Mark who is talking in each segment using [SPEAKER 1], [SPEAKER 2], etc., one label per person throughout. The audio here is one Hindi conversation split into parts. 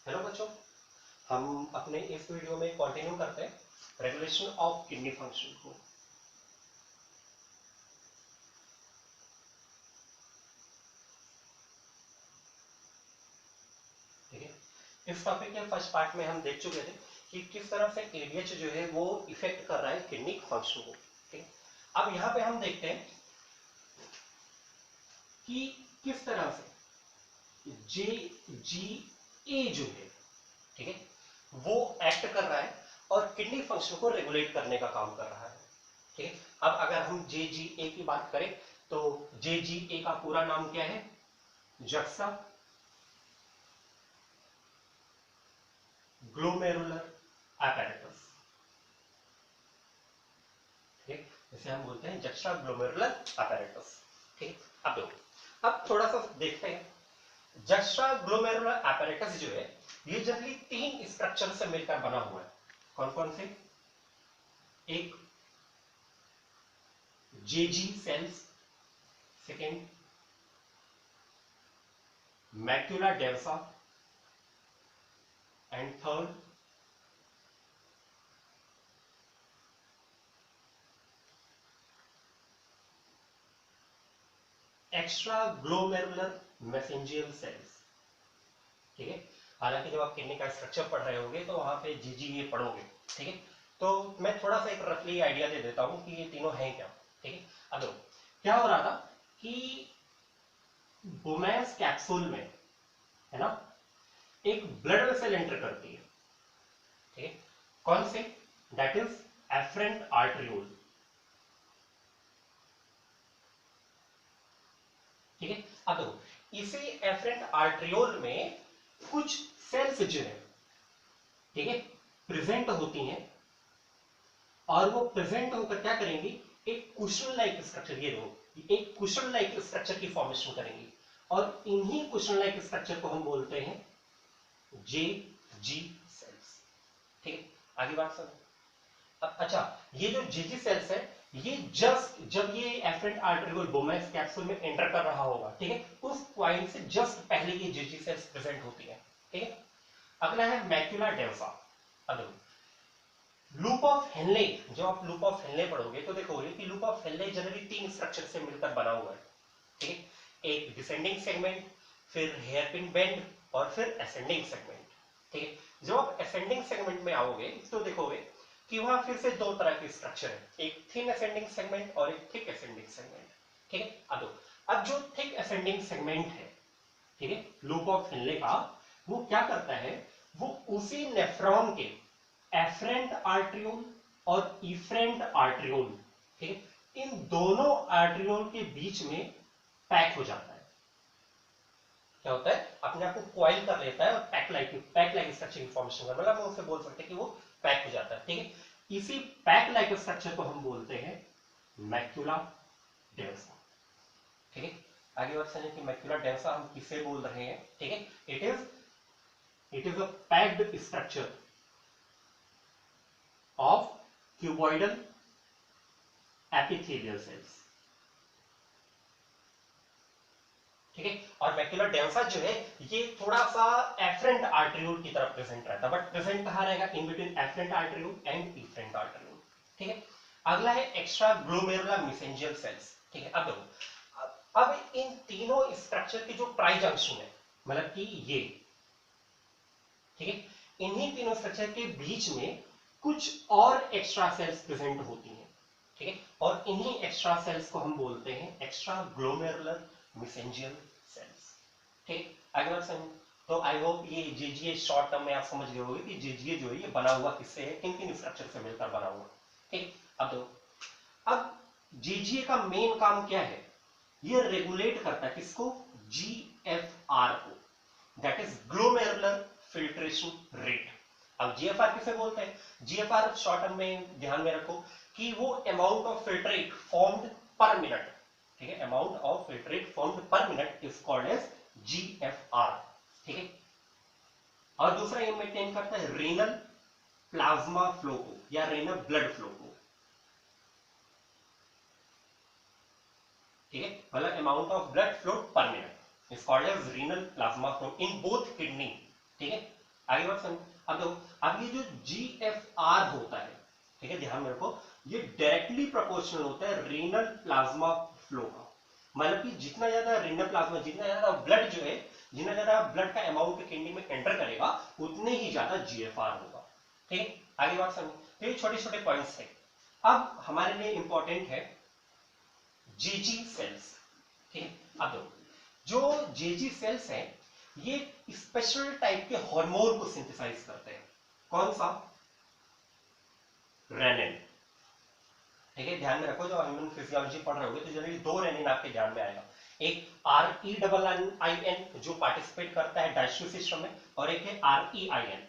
[SPEAKER 1] हेलो बच्चों, हम अपने इस वीडियो में कंटिन्यू करते हैं रेगुलेशन ऑफ किडनी फंक्शन को। ठीक है, इस टॉपिक के फर्स्ट पार्ट में हम देख चुके थे कि किस तरह से एडीएच जो है वो इफेक्ट कर रहा है किडनी फंक्शन को। ठीक है, अब यहाँ पे हम देखते हैं कि किस तरह से जे जो है, ठीक है, वो एक्ट कर रहा है और किडनी फंक्शन को रेगुलेट करने का काम कर रहा है। ठीक है, अब अगर हम जे की बात करें तो जे का पूरा नाम क्या है? जक्सा ग्लोमेरुलर apparatus। ठीक, इसे हम बोलते हैं जक्सा ग्लोमेरुलर apparatus। ठीक, अब देखो, अब थोड़ा सा देखते हैं। जक्सा ग्लोमेरुलर apparatus जो है ये जनरली तीन स्ट्रक्चर से मिलकर बना हुआ है। कौन कौन से? एक JG cells, second macula densa and third extra glomerular mesangial cells. ठीक है, हालांकि जब आप किडनी का स्ट्रक्चर पढ़ रहे होंगे तो वहां पे जीजी ये पढ़ोगे। ठीक है, तो मैं थोड़ा सा एक रफली आइडिया दे देता हूं कि ये तीनों हैं क्या। ठीक है, अब देखो क्या हो रहा था कि बोमेस कैप्सूल में, है ना, एक ब्लड वेसल एंटर करती है। ठीक है, कौन से? That is efferent arteriole. ठीक है, अब देखो इसी एफरेंट आर्टरियोल में कुछ सेल्स जो है, ठीक है, प्रेजेंट होती हैं और वो प्रेजेंट होकर क्या करेंगी? एक कुशन लाइक स्ट्रक्चर, ये देखो, एक कुशन लाइक स्ट्रक्चर की फॉर्मेशन करेंगी और इन्हीं कुशन लाइक स्ट्रक्चर को हम बोलते हैं जे जी सेल्स। ठीक है, आगे बात सुनो। अच्छा, ये जो जेजी सेल्स है ये जस्ट जब ये एफरेंट आर्टरियोल बोमेस कैप्सूल में एंटर कर रहा होगा, ठीक है, उस पॉइंट से जस्ट पहले ये जेजी सेल्स प्रेजेंट होती है। ठीक है, अगला है मैक्यूला डेंसा। अब लूप ऑफ हेनले, जो आप लूप ऑफ हेनले पढ़ोगे तो देखोगे कि लूप ऑफ हेनले जनरली तीन स्ट्रक्चर से मिलकर बना हुआ है। ठीक है, एक डिसेंडिंग सेगमेंट, फिर हेयरपिन बेंड और फिर असेंडिंग सेगमेंट। ठीक है, जब आप असेंडिंग सेगमेंट में आओगे तो देखोगे कि वहां फिर से दो तरह के स्ट्रक्चर है, एक थिन असेंडिंग सेगमेंट और एक थिक असेंडिंग सेगमेंट। ठीक है, अब जो थिक असेंडिंग सेगमेंट है, ठीक है, लूप ऑफ हेनले का, वो क्या करता है? वो उसी नेफ्रॉन के एफरेंट आर्टरियोल और इफरेंट आर्टरियोल, ठीक है, इन दोनों आर्टरियोल के बीच में पैक हो जाता है। क्या होता है? अपने आप को कॉइल कर लेता है और पैक लाइक स्ट्रक्चर की फॉर्मेशन कर, मतलब हम उसे बोल सकते हैं कि वो पैक हो जाता है। ठीक है, इसी पैक लाइक स्ट्रक्चर को हम बोलते हैं मैक्यूला डेंसा। ठीक है, आगे बात समझें कि मैक्यूला डेंसा हम किसे बोल रहे हैं। ठीक है, it is a packed structure of cuboidal epithelial cells. ठीक है, और मैक्यूलर डेंसा जो है ये थोड़ा सा एफरेंट आर्टरियोल की तरफ प्रेजेंट रहता है, बट प्रेजेंट कहां रहेगा? In between afferent arteriole and efferent arteriole. ठीक है, अगला है एक्स्ट्रा ग्लोमेरुलर मेसेंजियल सेल्स। ठीक है, अब देखो, अब इन तीनों स्ट्रक्चर की जो ट्राई जंक्शन है, मतलब कि ये, ठीक है, इन्हीं तीनों स्ट्रक्चर के बीच में कुछ और एक्स्ट्रा सेल्स प्रेजेंट होती हैं। ठीक है, और इन्हीं एक्स्ट्रा सेल्स को हम बोलते हैं एक्स्ट्रा ग्लोमेरुलर मेसेंजियल सेल्स। ठीक, आगे बात समझ। तो आई होप ये जेजीए शॉर्ट टर्म में आप समझ गए होंगे कि जेजीए जो है ये बना हुआ किससे है, किन किन स्ट्रक्चर से मिलकर बना हुआ। ठीक, अब जेजीए का मेन काम क्या है? ये रेगुलेट करता है किसको? जीएफआर को, that is glomerular filtration rate. अब जीएफआर किसे बोलते हैं? जीएफआर शॉर्ट टर्म में ध्यान में रखो कि वो amount of filtrate formed per minute. ठीक है, amount of filtrate formed per minute is called as GFR. ठीक है, और दूसरा ये मेंटेन करता है रेनल प्लाज्मा फ्लो को या रेनल ब्लड फ्लो को। ठीक है, मतलब amount of blood flow per minute is called as renal plasma flow in both kidney. ठीक है, आगे बात समझ। अब देखो, अब ये जो GFR होता है, ठीक है, ध्यान में रखो, ये डायरेक्टली प्रोपोर्शनल होता है रीनल प्लाज्मा फ्लो का। मतलब कि जितना ज्यादा रीनल प्लाज्मा, जितना ज्यादा ब्लड जो है, जितना ज्यादा ब्लड का अमाउंट किडनी में एंटर करेगा, उतने ही ज्यादा GFR होगा। ठीक है, आगे बात समझ। तो ये छोटे छोटे पॉइंट्स है। अब हमारे लिए इंपॉर्टेंट है जेजी सेल्स। ठीक है, अब देखो, जो जेजी सेल्स हैं, ये स्पेशल टाइप के हार्मोन को सिंथेसाइज करते हैं। कौन सा? रेनिन। ठीक है, ध्यान में रखो, जब ह्यूमन फिजियोलॉजी पढ़ रहे होगे तो जनरली दो रेनिन आपके ध्यान में आएगा। एक RENIN जो पार्टिसिपेट करता है डाइजेस्टिव सिस्टम में, और एक है RENIN,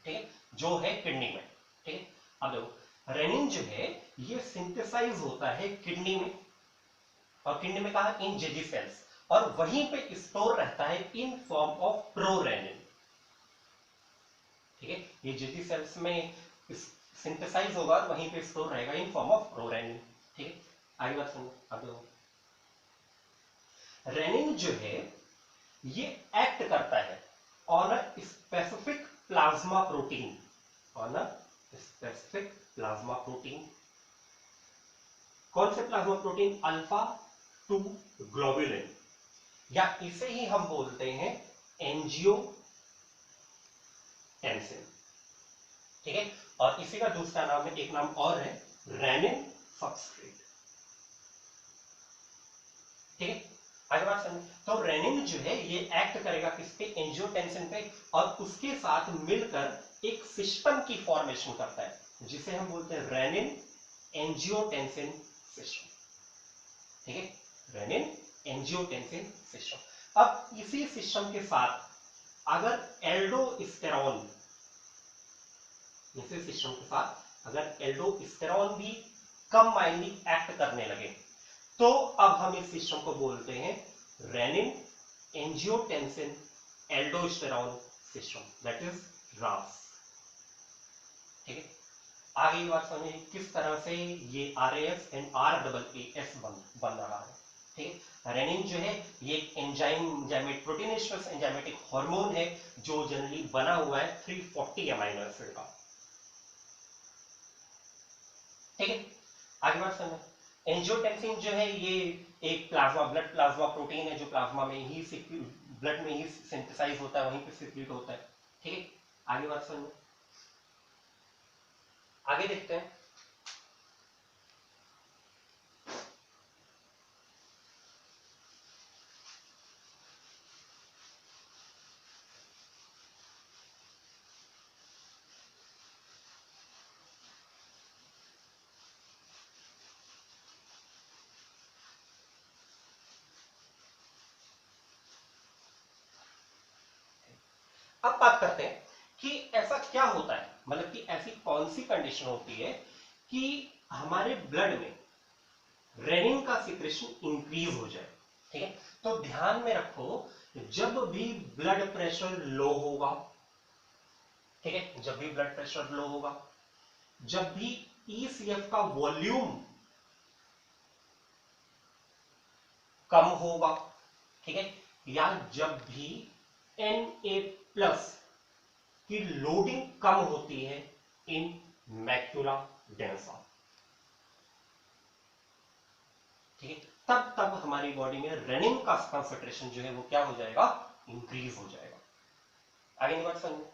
[SPEAKER 1] ठीक है, जो है किडनी में। ठीक है, अब देखो, रेनिन जो है ये सिंथेसाइज होता है किडनी में, और किडनी में कहा इन जेजी सेल्स, और वहीं पे स्टोर रहता है इन फॉर्म ऑफ प्रोरेनिन। ठीक है, ये जेजी सेल्स में सिंथेसाइज होगा और वहीं पे स्टोर रहेगा इन फॉर्म ऑफ प्रोरेनिन। ठीक है, आगे बात सुनो। अब देखो, रेनिन जो है ये एक्ट करता है on a specific plasma protein, on a specific plasma protein. कौन से प्लाज्मा प्रोटीन? अल्फा 2 ग्लोबुलिन, या इसे ही हम बोलते हैं एंजियोटेंसिन। ठीक है, और इसी का दूसरा नाम है, एक नाम और है रेनिन सबस्ट्रेट। ठीक है, आगे बात समझ। तो रेनिन जो है ये एक्ट करेगा किस पे? एंजियोटेंसिन पे, और उसके साथ मिलकर एक सिस्टम की फॉर्मेशन करता है जिसे हम बोलते हैं रेनिन एंजियोटेंसिन सिस्टम। ठीक है, रेनिन एंजियोटेंसिन सिस्टम। अब इसी सिस्टम के साथ अगर एल्डोस्टेरॉन, इसी सिस्टम के साथ अगर एल्डोस्टेरॉन भी कंबाइनली एक्ट करने लगे, तो अब हम इस सिस्टम को बोलते हैं renin angiotensin aldosterone system, that is रास। ठीक है, आगे की बात समझिए किस तरह से ये RAS एंड RAAS बन रहा है। ठीक है, रेनिन जो है ये एंजाइमेट प्रोटीनेशियस एंजाइमेटिक हार्मोन है जो जनरली बना हुआ है 340 अमीनो एसिड का। ठीक है, आगे बात समझ। एंजियोटेंसिन जो है ये एक ब्लड प्लाज्मा प्रोटीन है जो प्लाज्मा में ही ब्लड में ही सिंथेसाइज होता है, वहीं पे सिक्रीट होता है। ठीक है, आगे बात समझ। आगे देखते हैं। अब बात करते हैं कि ऐसा क्या होता है, मतलब कि ऐसी कौन सी कंडीशन होती है कि हमारे ब्लड में रेनिन का सिक्रेशन इंक्रीज हो जाए। ठीक है, तो ध्यान में रखो, जब भी ब्लड प्रेशर लो होगा, ठीक है, जब भी ब्लड प्रेशर लो होगा, जब भी ECF का वॉल्यूम कम होगा, ठीक है, या जब भी Na+ की लोडिंग कम होती है इन मैक्युला डेंसा, ठीक है, तब तब हमारी बॉडी में रेनिन का कंसंट्रेशन जो है वो क्या हो जाएगा? इंक्रीज हो जाएगा। आगे की बात समझो।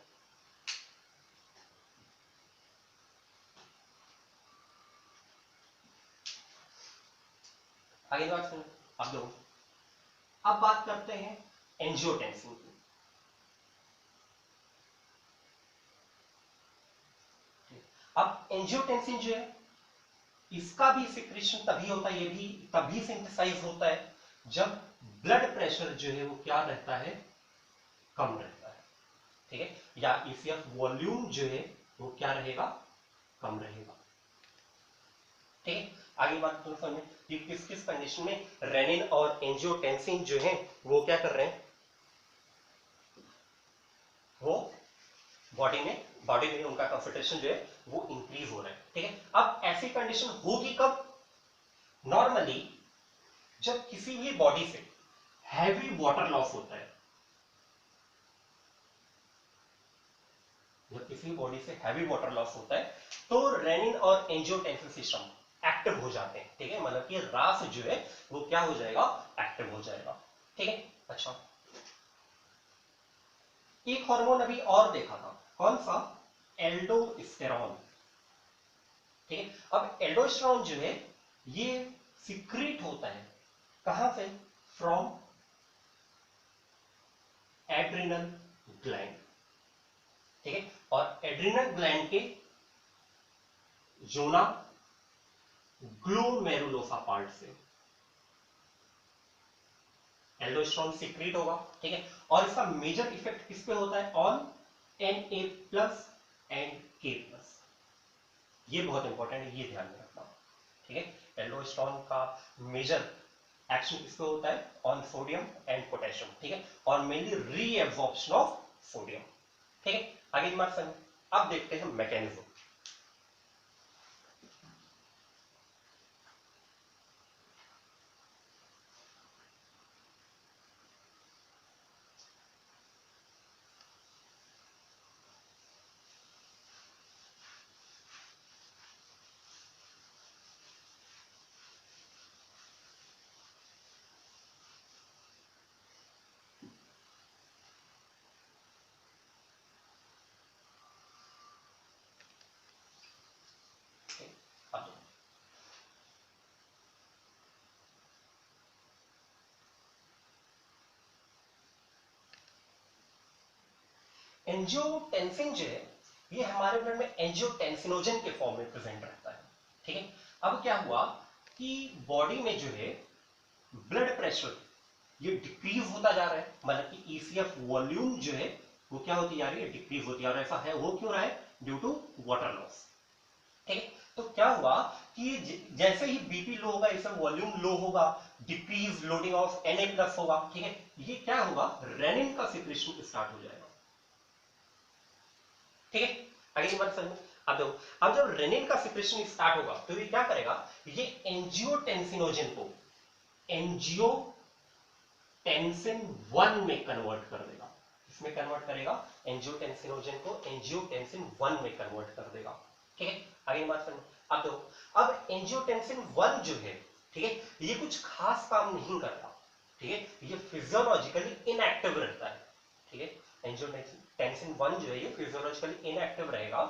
[SPEAKER 1] आगे की बात समझो। अब देखो, अब बात करते हैं एंजियोटेंसिन की। अब एंजियोटेंसिन जो है इसका भी सिक्रेशन तभी होता है, ये भी तभी सिंथेसाइज होता है जब ब्लड प्रेशर जो है वो क्या रहता है? कम रहता है। ठीक है, या ECF वॉल्यूम जो है वो क्या रहेगा? कम रहेगा। ठीक है, आगे बात तो समझ कि किस किस कंडीशन में रेनिन और एंजियोटेंसिन जो है वो क्या कर रहे हैं? वो बॉडी में उनका कंसंट्रेशन जो है वो इंक्रीज हो रहा है। ठीक है, अब ऐसी कंडीशन होगी कब? नॉर्मली जब किसी भी बॉडी से हैवी वाटर लॉस होता है, किसी बॉडी से हैवी वाटर लॉस होता है तो रेनिन और एंजियोटेंसिन सिस्टम एक्टिव हो जाते हैं, ठीक है, मतलब कि रास जो है वो क्या हो जाएगा, एक्टिव हो जाएगा, ठीक है। अच्छा, एक हार्मोन अभी और देखा था, कौन सा, एल्डोस्टेरॉन, ठीक है। अब एल्डोस्टेरॉन जो है ये सीक्रेट होता है कहां से, फ्रॉम एड्रिनल ग्लैंड, ठीक है, और एड्रिनल ग्लैंड के जोना ग्लोमेरुलोसा पार्ट से एल्डोस्टेरॉन सीक्रेट होगा, ठीक है, और इसका मेजर इफेक्ट किस पे होता है, on Na plus and K plus, ये बहुत इंपॉर्टेंट है, ये ध्यान में रखना, ठीक है। एल्डोस्टेरॉन का मेजर एक्शन किस पे होता है, ऑन सोडियम एंड पोटेशियम, ठीक है, और मेनली रीएब्जॉर्प्शन ऑफ सोडियम, ठीक है। आगे की बात समझ, अब देखते हैं मैकेनिज्म। अब एंजियोटेंसिन जो है ये हमारे ब्लड में एंजियोटेंसिनोजन के फॉर्म में प्रेजेंट रहता है, ठीक है। अब क्या हुआ कि बॉडी में जो है ब्लड प्रेशर ये डिक्रीज होता जा रहा है, मतलब कि ईसीएफ वॉल्यूम जो है वो क्या होती जा रही है, डिक्रीज होती जा रही है। ऐसा है, वो क्यों रहा है, ड्यू टू वाटर लॉस, ठीक है। तो क्या हुआ कि जैसे ही बीपी लो होगा, इसका वॉल्यूम लो होगा, decrease loading of Na plus होगा, ठीक है, ये क्या होगा, रेनिन का सिक्रेशन स्टार्ट हो जाएगा, ठीक है। आगे की बात समझ, अब देखो, अब जब रेनिन का सिक्रेशन स्टार्ट होगा तो ये क्या करेगा, ये एंजियोटेंसिनोजन को एंजियोटेंसिन 1 में कन्वर्ट कर देगा, इसमें कन्वर्ट करेगा, एंजियोटेंसिनोजन को एंजियोटेंसिन 1 में कन्वर्ट कर देगा, ठीक है। आगे बात समझ, अब देखो, अब एंजियोटेंसिन 1 जो है, ठीक है, ये कुछ खास काम नहीं करता, ठीक है, ये फिजियोलॉजिकली इनएक्टिव रहता है, ठीक है। एंजियोटेंसिन 1 जो है ये फिजियोलॉजिकली इनएक्टिव रहेगा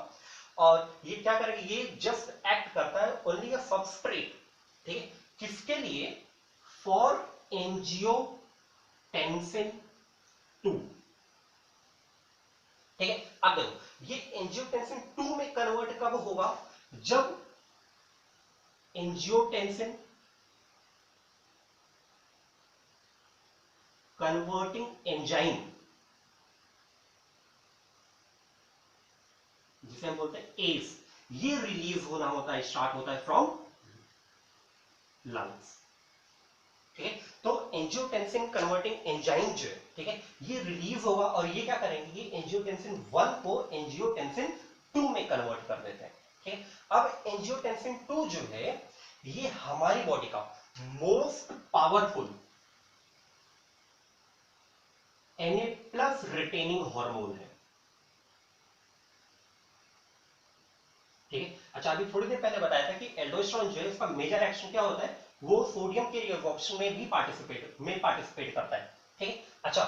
[SPEAKER 1] और ये क्या करेगा, ये जस्ट एक्ट करता है ओनली अ सबस्ट्रेट, ठीक है, किसके लिए, फॉर एंजियोटेंसिन 2, ठीक है। अब देखो, ये एंजियोटेंसिन 2 में कन्वर्ट कब होगा, जब एंजियोटेंसिन कन्वर्टिंग एंजाइम, जिसे हम बोलते हैं एस, ये रिलीज होना होता है, स्टार्ट होता है फ्रॉम लंग्स, ठीक है। तो एंजियोटेंसिन कन्वर्टिंग एंजाइम जो है, ठीक है, ये रिलीज होगा और ये क्या करेंगे, ये एंजियोटेंसिन 1 को एंजियोटेंसिन 2 में कन्वर्ट कर देते हैं, ठीक है। अब एंजियोटेंसिन 2 जो है ये हमारी बॉडी का most powerful Na plus retaining hormone है, ठीक है। अच्छा, अभी थोड़ी देर पहले बताया था कि एल्डोस्टेरॉन जो है इसका मेजर एक्शन क्या होता है, वो सोडियम के रिडक्शन में भी पार्टिसिपेट करता है, ठीक है। अच्छा,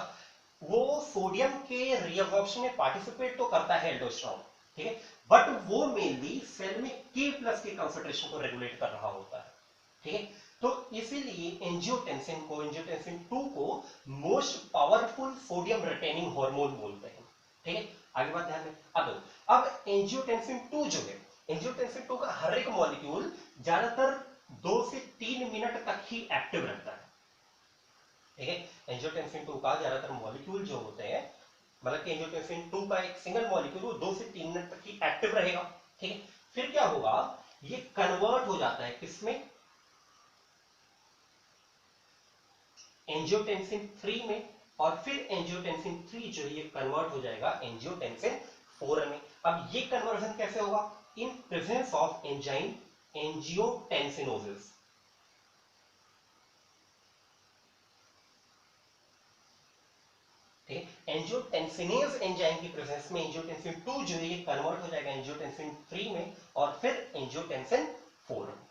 [SPEAKER 1] वो सोडियम के रिडक्शन में पार्टिसिपेट तो करता है एल्डोस्टेरॉन, ठीक है, बट वो मेनली सेल में K प्लस के कंसंट्रेशन को रेगुलेट कर रहा होता है, ठीक है। तो इसीलिए एंजियोटेंसिन 2 को most powerful sodium retaining hormone बोलते हैं, ठीक है। आगे बात ध्यान में, अब एंजियोटेंसिन 2 जो है, एंजियोटेंसिन 2 का हर एक मॉलिक्यूल ज्यादातर 2 से 3 मिनट तक ही एक्टिव रहता है, ठीक है। एंजियोटेंसिन 2 का ज्यादातर मॉलिक्यूल जो होते हैं, मतलब कि एंजियोटेंसिन 2 का एक सिंगल मॉलिक्यूल वो 2 से 3 मिनट तक ही एक्टिव रहेगा, ठीक है। फिर क्या होगा, ये कन्वर्ट हो जाता है किसमें, एंजियोटेंसिन 3 में, और फिर एंजियोटेंसिन 3 जो है ये कन्वर्ट हो जाएगा एंजियोटेंसिन 4 में। अब ये कन्वर्जन कैसे होगा, इन प्रेजेंस ऑफ एंजाइम एंजियोटेंसिनोसिस, ठीक है। एंजियोटेंसिनेज एंजाइम की प्रेजेंस में एंजियोटेंसिन 2 जो है ये कन्वर्ट हो जाएगा एंजियोटेंसिन 3 में और फिर एंजियोटेंसिन 4 में।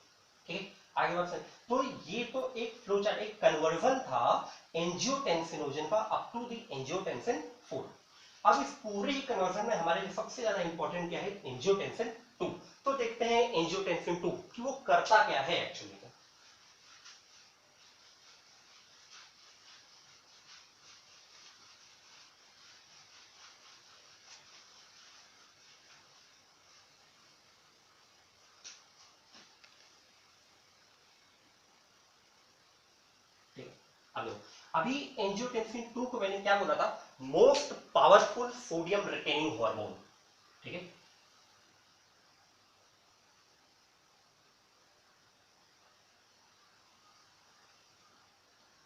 [SPEAKER 1] ठीक है, आगे बढ़ते हैं। तो ये तो एक फ्लो चार्ट, एक कन्वर्जन था एंजियोटेंसिनोजन का अप टू द एंजियोटेंसिन 4। अब इस पूरे ही कन्वर्जन में हमारे लिए सबसे ज्यादा इंपॉर्टेंट क्या है, एंजियोटेंसिन 2। तो देखते हैं एंजियोटेंसिन 2 कि वो करता क्या है एक्चुअली। अभी एंजियोटेंसिन 2 को मैंने क्या बोला था, most powerful sodium retaining hormone. ठीक है,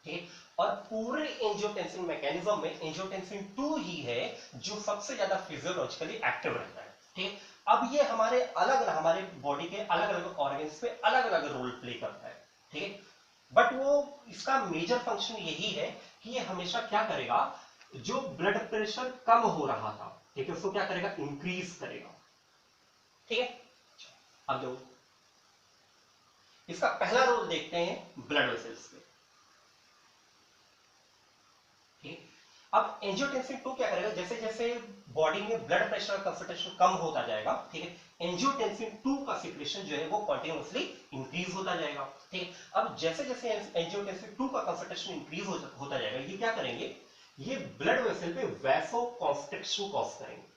[SPEAKER 1] ठीक, और पूरे एंजियोटेंसिन मैकेनिज्म में एंजियोटेंसिन 2 ही है जो सबसे ज्यादा फिजियोलॉजिकली एक्टिव रहता है। ठीक, अब ये हमारे बॉडी के अलग अलग ऑर्गन्स पे अलग अलग रोल प्ले करता है। ठीक है, बट वो इसका मेजर फंक्शन यही है कि ये हमेशा क्या करेगा, जो ब्लड प्रेशर कम हो रहा था, ठीक है, उसको क्या करेगा, इंक्रीज करेगा। ठीक है, अब जो इसका पहला रोल देखते हैं ब्लड वेसल्स पे। अब एंजियोटेंसिन 2 क्या करेगा, जैसे जैसे बॉडी में ब्लड प्रेशर कंसंट्रेशन कम होता जाएगा, ठीक है, एंजियोटेंसिन 2 का सिक्रेशन जो है वो कंटीन्यूअसली इंक्रीज होता जाएगा। ठीक है, अब जैसे जैसे एंजियोटेंसिन 2 का कंसंट्रेशन इंक्रीज होता जाएगा, ये क्या करेंगे, ये ब्लड वेसल पे वैसोकॉन्स्ट्रिक्शन कॉज करेंगे।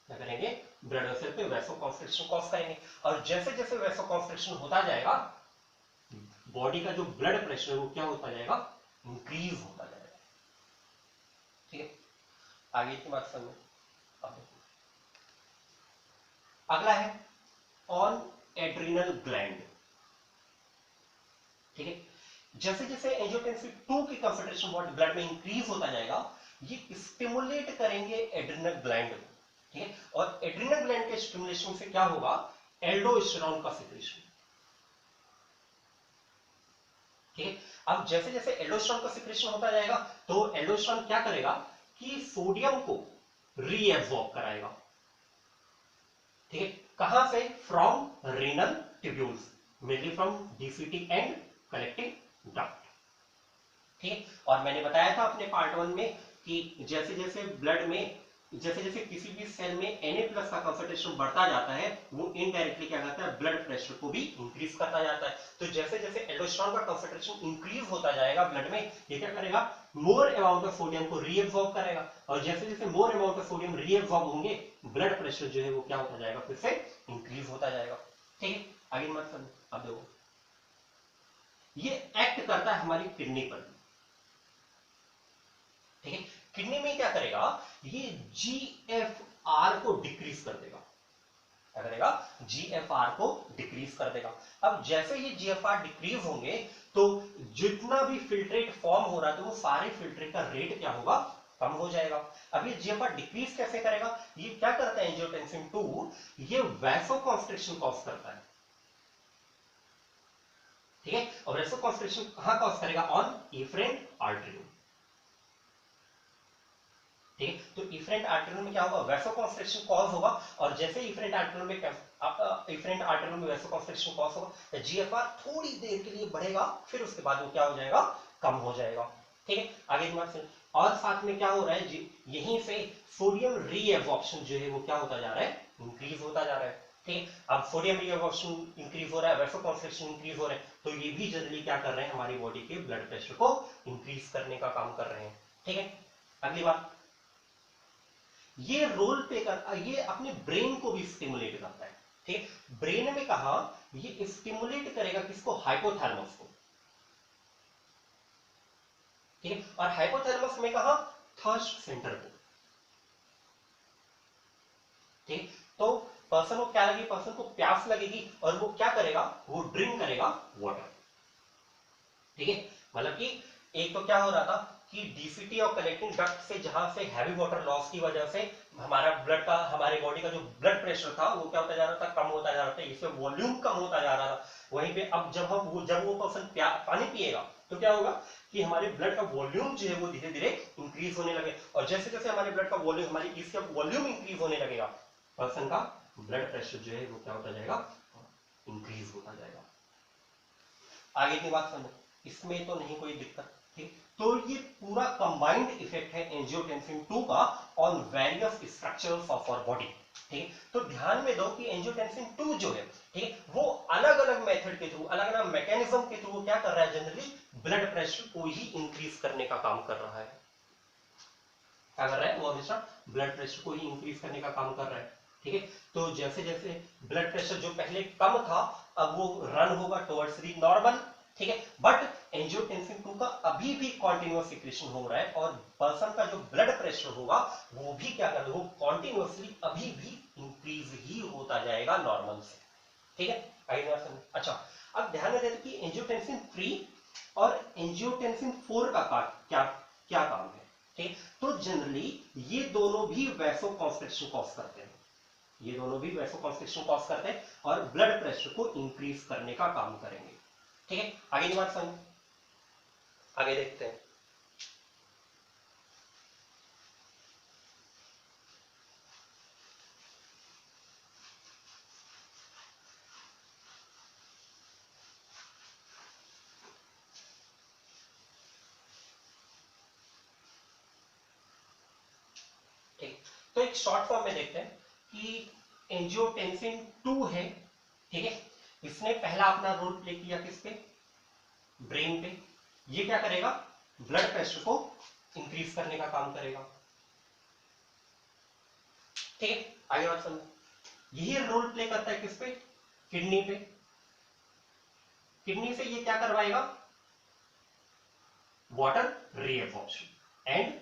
[SPEAKER 1] क्या करेंगे, ब्लड वेसल पे वैसोकॉन्स्ट्रिक्शन कॉज करेंगे। और जैसे जैसे वैसोकॉन्स्ट्रिक्शन होता जाएगा, बॉडी का जो ब्लड प्रेशर है वो क्या होता जाएगा, इंक्रीज होता जाएगा। ठीक है, आगे की बात समझो। अगला है ऑन एड्रिनल ग्लैंड। ठीक है, जैसे जैसे एंजियोटेंसिन 2 की कंसंट्रेशन बॉडी ब्लड में इंक्रीज होता जाएगा, ये स्टिमुलेट करेंगे एड्रिनल ग्लैंड को। ठीक है, और एड्रिनल ग्लैंड के स्टिमुलेशन से क्या होगा, एल्डोस्टेरोन का सिक्रेशन। ठीक है, अब जैसे जैसे एल्डोस्टेरोन का सिक्रेशन होता जाएगा तो एल्डोस्टेरोन क्या करेगा कि सोडियम को रीएब्सॉर्ब कराएगा। ठीक है, कहां से, from renal tubules, mainly from DCT and collecting duct. ठीक है, और मैंने बताया था अपने पार्ट 1 में कि जैसे जैसे ब्लड में, जैसे जैसे किसी भी सेल में Na+ का कंसंट्रेशन बढ़ता जाता है, वो इनडायरेक्टली क्या करता है, ब्लड प्रेशर को भी इंक्रीज करता जाता है। तो जैसे जैसे एल्डोस्टेरोन का कंसंट्रेशन इंक्रीज होता जाएगा ब्लड में, ये क्या करेगा, मोर अमाउंट ऑफ सोडियम को रीएब्सॉर्ब करेगा। और जैसे जैसे more amount of sodium reabsorb होंगे, ब्लड प्रेशर जो है वो क्या होता जाएगा, फिर से इंक्रीज होता जाएगा। ठीक है, आगे मत समझो। अब देखो, ये एक्ट करता है हमारी किडनी पर। ठीक है, किडनी में क्या करेगा, ये जीएफआर को डिक्रीज कर देगा। क्या करेगा, जीएफआर को डिक्रीज कर देगा। अब जैसे ही जीएफआर डिक्रीज होंगे तो जितना भी फिल्ट्रेट फॉर्म हो रहा है, तो वो सारे फिल्ट्रेट का रेट क्या होगा, कम हो जाएगा। अब ये जीएफआर डिक्रीज कैसे करेगा, ये क्या करता है एंजियोटेंसिन 2, ये वैसोकॉन्स्ट्रिक्शन कॉज करता है। ठीक है, और वैसोकॉन्स्ट्रिक्शन कहां कॉज करेगा, ऑन इफरेंट आर्टरी। ठीक है, तो इफरेंट आर्टरी में क्या होगा, वैसोकॉन्स्ट्रिक्शन कॉज होगा। और जैसे इफरेंट आर्टरी में इफरेंट आर्टरी में वैसोकॉन्स्ट्रिक्शन कॉज होगा, तो जीएफआर थोड़ी देर के लिए बढ़ेगा, फिर उसके बाद वो क्या हो जाएगा, कम हो जाएगा। ठीक है, आगे दिमाग से, और साथ में क्या हो रहा है, यहीं से सोडियम रीएब्सॉर्प्शन जो है वो क्या होता जा रहा है, इंक्रीज होता जा रहा है। ठीक है, अब सोडियम रीएब्सॉर्प्शन इंक्रीज हो रहा है, वैसोकॉन्स्ट्रिक्शन इंक्रीज हो रहा है, तो ये भी जनरली क्या कर रहे हैं, हमारी बॉडी के ब्लड प्रेशर को इंक्रीज करने का काम कर रहे हैं। ठीक है, अगली बात, ये रोल पे कर, ये अपने ब्रेन को भी स्टिमुलेट करता है। ठीक, ब्रेन में कहा, ये स्टिमुलेट करेगा किसको, हाइपोथैलेमस को। ठीक है, और हाइपोथैलेमस में कहा, थर्स्ट सेंटर को। ठीक, तो पर्सन को क्या लगेगी, पर्सन को प्यास लगेगी और वो क्या करेगा, वो ड्रिंक करेगा वाटर। ठीक है, मतलब कि एक तो क्या हो रहा था कि डीसीटी और कलेक्टिंग डक्ट से, जहां से हैवी वाटर लॉस की वजह से हमारा ब्लड का, हमारे बॉडी का जो ब्लड प्रेशर था वो क्या होता जा रहा था, कम होता जा रहा था, इससे वॉल्यूम कम होता जा रहा था। वहीं पे अब जब वो पर्सन पानी पिएगा तो क्या होगा कि हमारे ब्लड का वॉल्यूम जो है वो धीरे धीरे इंक्रीज होने लगे, और जैसे जैसे हमारे ब्लड का वॉल्यूम, हमारी इसका वॉल्यूम इंक्रीज होने लगेगा, पर्सन का ब्लड प्रेशर जो है वो क्या होता जाएगा, इंक्रीज होता जाएगा। आगे की बात समझो, इसमें तो नहीं कोई दिक्कत, ठीक। तो ये पूरा कंबाइंड इफेक्ट है एंजियोटेंसिन 2 का on various structures of our body, ठीक। तो ध्यान में दो कि एंजियोटेंसिन 2 जो है, ठीक, वो अलग अलग मेथड के थ्रू, अलग अलग मैकेनिज्म के थ्रू क्या कर रहा है, जनरली ब्लड प्रेशर को ही इंक्रीज करने का काम कर रहा है। क्या कर रहा है, वो हमेशा ब्लड प्रेशर को ही इंक्रीज करने का काम कर रहा है, ठीक है। तो जैसे जैसे ब्लड प्रेशर जो पहले कम था, अब वो रन होगा टुवर्ड्स द नॉर्मल, ठीक है। बट एंजियोटेंसिन 2 का अभी भी कॉन्टिन्यूअस सिक्रेशन हो रहा है, और पर्सन का जो ब्लड प्रेशर होगा वो भी क्या कर रहा है, वो कॉन्टिन्यूअसली अभी भी इंक्रीज ही होता जाएगा नॉर्मल से, ठीक है। अच्छा, अब ध्यान में देते कि एंजियोटेंसिन 3 और एंजियोटेंसिन 4 का क्या क्या काम है, ठीक। तो जनरली ये दोनों भी वैसोकॉन्स्ट्रिक्शन कॉज करते हैं, ये दोनों भी वैसोकॉन्स्ट्रिक्शन कॉज करते हैं और ब्लड प्रेशर को इंक्रीज करने का काम करेंगे, ठीक है। आगे की बात समझ, आगे देखते हैं। ठीक, तो एक शॉर्ट फॉर्म में देखते हैं कि एंजियोटेंसिन 2 है, ठीक है। इसने पहला अपना रोल प्ले किया किस पे, ब्रेन पे। ये क्या करेगा, ब्लड प्रेशर को इंक्रीज करने का काम करेगा, ठीक है। आगे बात समझो, यही रोल प्ले करता है किस पे, किडनी पे। किडनी से ये क्या करवाएगा, water reabsorption and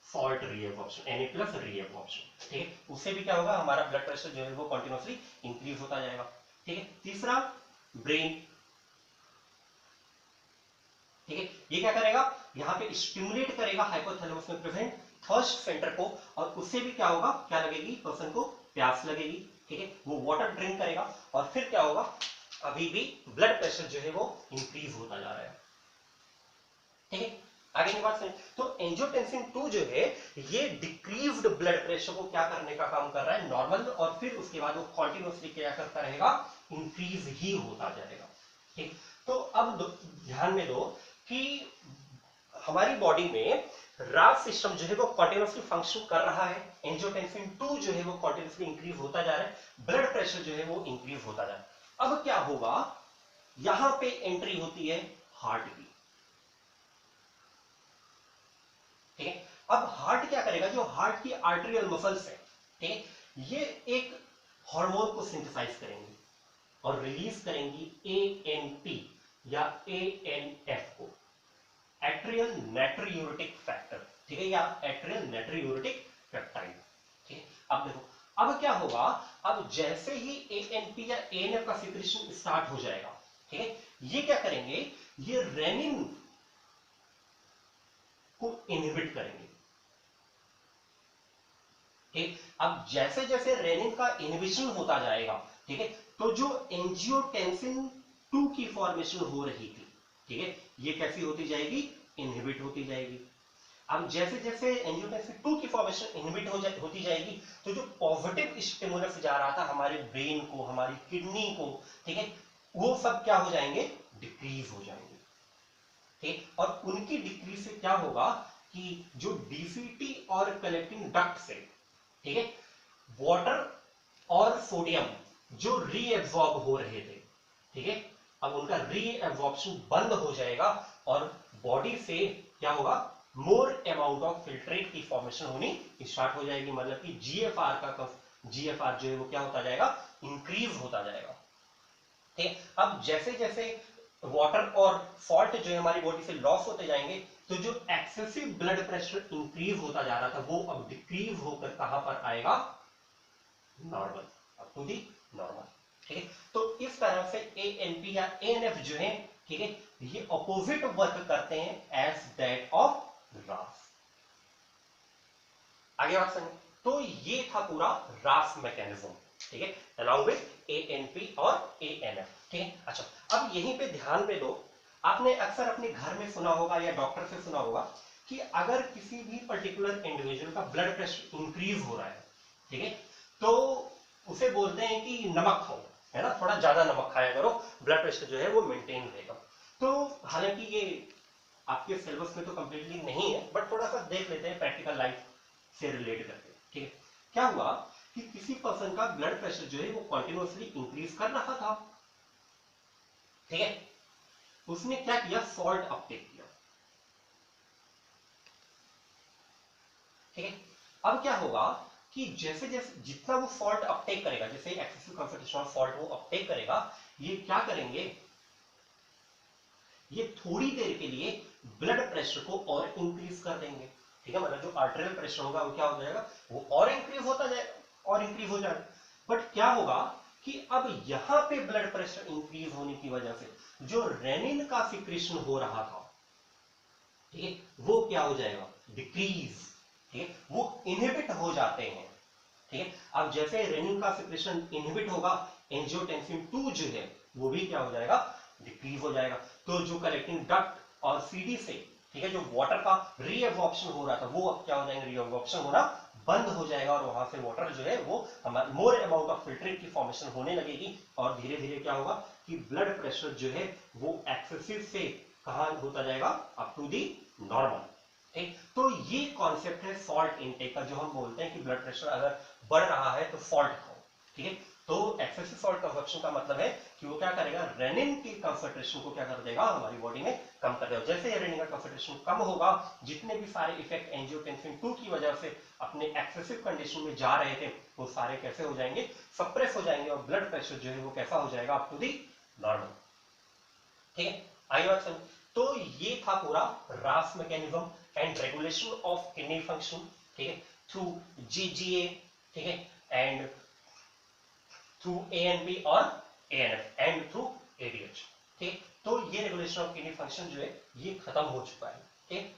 [SPEAKER 1] salt reabsorption, Na+ reabsorption, ठीक है। उससे भी क्या होगा, हमारा ब्लड प्रेशर जो है वो कंटिन्यूअसली इंक्रीज होता जाएगा, ठीक है। तीसरा, ब्रेन, ठीक है। ये क्या करेगा, यहाँ पे स्टिमुलेट करेगा हाइपोथैलेमस में प्रेजेंट थर्स्ट सेंटर को, और उससे भी क्या होगा, क्या लगेगी, पर्सन को प्यास लगेगी, ठीक है। वो वाटर ड्रिंक करेगा, और फिर क्या होगा, अभी भी ब्लड प्रेशर जो है वो इंक्रीज होता जा रहा है, ठीक है। आगे की बात सुनिए, तो एंजियोटेंसिन 2 जो है ये डिक्रीज्ड ब्लड प्रेशर को क्या करने का काम कर रहा है, नॉर्मल, और फिर उसके बाद वो कंटिन्यूअसली क्या करता रहेगा, इंक्रीज ही होता जाएगा, ठीक। तो अब ध्यान में दो कि हमारी बॉडी में रास सिस्टम जो है वो कंटिन्यूअसली फंक्शन कर रहा है, एंजियोटेंसिन 2 जो है वो कंटिन्यूअसली इंक्रीज होता जा रहा है, ब्लड प्रेशर जो है वो इंक्रीज होता जा रहा है। अब क्या होगा, यहां पे एंट्री होती है हार्ट की, ठीक है। अब हार्ट क्या करेगा, जो हार्ट की आर्टेरियल मसल्स है, ठीक है, ये एक हार्मोन को सिंथेसाइज करेंगी और रिलीज करेंगी ANP या ANF को, एट्रियल नाइट्रियूरेटिक फैक्टर, ठीक है, या एट्रियल नाइट्रियूरेटिक पेप्टाइड, ठीक है। अब देखो, अब क्या होगा, अब जैसे ही ANP या ANF का सिक्रेशन स्टार्ट हो जाएगा, ठीक है, ये क्या करेंगे, ये रेनिन को इनहिबिट करेंगे, ठीक। अब जैसे जैसे रेनिन का इनहिबिशन होता जाएगा, ठीक है, तो जो एंजियोटेंसिन 2 की फॉर्मेशन हो रही थी, ठीक है, ये कैसी होती जाएगी, इनहिबिट होती जाएगी। अब जैसे जैसे एंजियोटेंसिन 2 की फॉर्मेशन इनहिबिट होती जाएगी, तो जो पॉजिटिव स्टिमुलस जा रहा था हमारे ब्रेन को, हमारी किडनी को, ठीक है, वो सब क्या हो जाएंगे, डिक्रीज हो जाएंगे, ठीक। और उनकी डिक्रीज से क्या होगा कि जो DCT और कलेक्टिंग डक्ट से, ठीक है, वाटर और सोडियम जो रीएब्सॉर्ब हो रहे थे, ठीक है, अब उनका रीएब्सॉर्प्शन बंद हो जाएगा और बॉडी से क्या होगा, मोर अमाउंट ऑफ फिल्ट्रेट की फॉर्मेशन होनी स्टार्ट हो जाएगी, मतलब कि GFR जो है वो क्या होता जाएगा, इंक्रीज होता जाएगा, ठीक है। अब जैसे जैसे वाटर और सॉल्ट जो है हमारी बॉडी से लॉस होते जाएंगे, तो जो एक्सेसिव ब्लड प्रेशर इंक्रीज होता जा रहा था वो अब डिक्रीज होकर कहां पर आएगा, normal, up to the normal, ठीक है। तो इस तरह से ANP या ANF जो है, ठीक है, ये ऑपोजिट वर्क करते हैं एज दैट ऑफ रास। आगे बात समझिए, तो ये था पूरा रास मैकेनिज्म, ठीक है, अलॉन्ग विद ANP और ANF, ठीक है। अच्छा, अब यहीं पे ध्यान पे दो आपने अक्सर अपने घर में सुना होगा या डॉक्टर से सुना होगा कि अगर किसी भी पर्टिकुलर इंडिविजुअल का ब्लड प्रेशर इंक्रीज हो रहा है, ठीक है, तो उसे बोलते हैं कि नमक खाओ, है ना, थोड़ा ज्यादा नमक खाया करो, ब्लड प्रेशर जो है वो मेंटेन रहेगा। तो हालांकि ये आपके सिलेबस में तो कंप्लीटली नहीं है, बट थोड़ा सा देख लेते हैं प्रैक्टिकल लाइफ से रिलेट करके। ठीक है, क्या हुआ कि किसी पर्सन का ब्लड प्रेशर जो है वो कंटिन्यूअसली इंक्रीज कर रहा था, ठीक है, उसने क्या किया, सॉल्ट अपटेक किया। ठीक है, अब क्या होगा कि जैसे जैसे जितना वो सॉल्ट अपटेक करेगा, जैसे एक्सेसिव कंसंट्रेशन ऑफ सॉल्ट वो अपटेक करेगा, ये क्या करेंगे, ये थोड़ी देर के लिए ब्लड प्रेशर को और इंक्रीज कर देंगे। ठीक है, मतलब जो आर्टेरियल प्रेशर होगा वो क्या हो जाएगा, वो और इंक्रीज होता जाएगा और इंक्रीज हो जाएगा। बट क्या होगा कि अब यहां पे ब्लड प्रेशर इंक्रीज होने की वजह से जो रेनिन का सिक्रेशन हो रहा था, ठीक है, वो क्या हो जाएगा, डिक्रीज। ठीक है, वो इनहिबिट हो जाते हैं। ठीक है, अब जैसे रेनिन का सिक्रेशन इनहिबिट होगा, एंजियोटेंसिन 2 जो है वो भी क्या हो जाएगा, डिक्रीज हो जाएगा। तो जो कलेक्टिंग डक्ट और सीडी से, ठीक है, जो वाटर का रीअब्जॉर्प्शन हो रहा था वो अब क्या हो जाएगा, रीअब्जॉर्प्शन होना बंद हो जाएगा और वहां से वाटर जो है वो हमारे मोर अमाउंट ऑफ फिल्ट्रेट की फॉर्मेशन होने लगेगी और धीरे धीरे क्या होगा कि ब्लड प्रेशर जो है वो एक्सेसिव से कहां होता जाएगा, अप टू दी नॉर्मल। ठीक, तो ये कॉन्सेप्ट है सॉल्ट इनटेक का, जो हम बोलते हैं कि ब्लड प्रेशर अगर बढ़ रहा है तो सॉल्ट खाओ। ठीक है, तो एक्सेसिव सॉल्ट कंजप्शन का मतलब है कि वो क्या करेगा, रेनिन की कंसंट्रेशन को क्या कर देगा, हमारी बॉडी में कम कर देगा। जैसे रेनिन का कंसंट्रेशन कम होगा, जितने भी सारे इफेक्ट एंजियोटेंसिन 2 की वजह से अपने एक्सेसिव कंडीशन में जा रहे थे वो सारे कैसे हो जाएंगे, सप्रेस हो जाएंगे और ब्लड प्रेशर जो है वो कैसा हो जाएगा, अप टू दी नॉर्मल। ठीक है, आई बात समझ। तो ये था पूरा रास mechanism and regulation of kidney function, ठीक है, थ्रू जीजीए, ठीक है, एंड थ्रू एएनपी और एएनएफ एंड थ्रू एडीएच। ठीक, तो ये रेगुलेशन ऑफ किडनी फंक्शन जो है ये खत्म हो चुका है। ठीक,